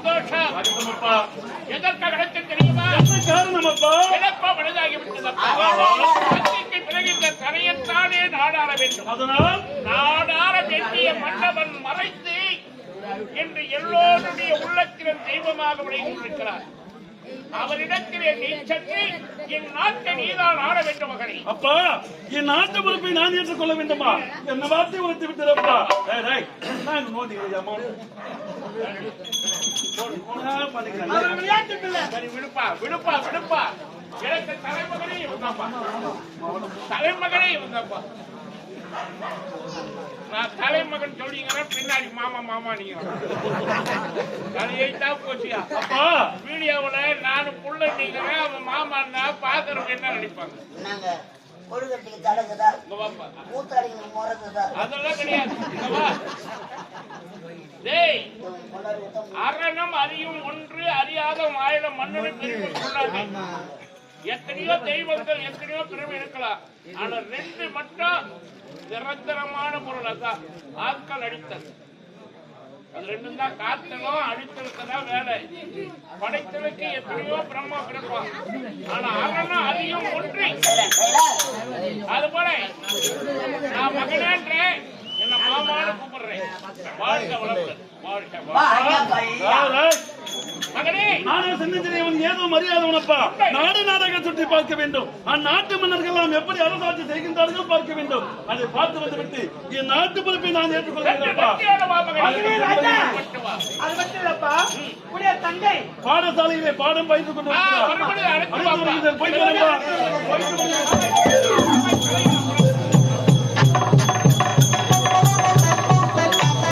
சந்தோஷம். எதற்காக கிடைக்க தெரியுமா? காரணம் அப்பா இழப்பா மனிதாகிவிட்டதப்பா. சக்திக்கு பிறகு இந்த கரையத்தானே நாடாள வேண்டும். அதனால் நாடாள வேண்டிய மன்னவன் மறைத்து என்று எல்லோருடைய உள்ளத்திலும் தெய்வமாக விளைந்திருக்கிறார். அவரிடத்திலே நீ சென்று என் நாட்டை நீதான் ஆள வேண்டும் மகனே. அப்பா என் நாட்டு பொறுப்பை நான் ஏற்றுக்கொள்ள வேண்டுமா? என்ன வார்த்தை உழைத்து விட்டதப்பா. நாங்க நோண்டிக்கிறோம் விடுப்பா விடுப்பா விடுப்பா. எனக்கு தலைமகனே இருந்தாப்பா, தலைமகனே இருந்தாப்பா. நான் தலைமகன் சொல்லிங்கன்னா பின்னாடி மாமா மாமா நீங்க தலையைத்தா போச்சியா. அப்பா வீடியோவுல நானும் புள்ள நீங்கிறேன், அவன் மாமா பாக்குறவங்க என்ன நினைப்பாங்க? அதெல்லாம் கிடையாது. அரணம் அறியும் ஒன்று அறியாத ஆயிரம் மன்னனை பெருமை கொள்ளாது. எத்தனையோ தெய்வங்கள் எத்தனையோ பிறகு இருக்கலாம், ஆனா ரெண்டு மட்டும் நிரந்தரமான பொருள். அதான் ஆட்கள் அடித்தல். அது ரெண்டும் தான். காத்தலும் அடித்தலுக்குதான் வேலை. படைத்தலுக்கு எத்தனையோ பிரம்மா பிறப்பான், ஆனா அரணம் அறியும் ஒன்று. அது போல நான் மகனேன்றேன், என்ன மாமான்னு கூப்பிடுறேன். வாழ்க வளமுடன். மகனே நானும் சின்னஞ்சிறியவன் ஏதோ மரியாதைப்பா. நாடு நாடகம் சுற்றி பார்க்க வேண்டும். அந்நாட்டு மன்னர்கள் நாம் எப்படி அரசாட்சி செய்கின்றார்கள் பார்க்க வேண்டும். அதை பார்த்து வந்து விட்டு என் நாட்டு பொறுப்பை நான் ஏற்றுக்கொள்ள பாடசாலையிலே பாடம் பயின்று கொண்டு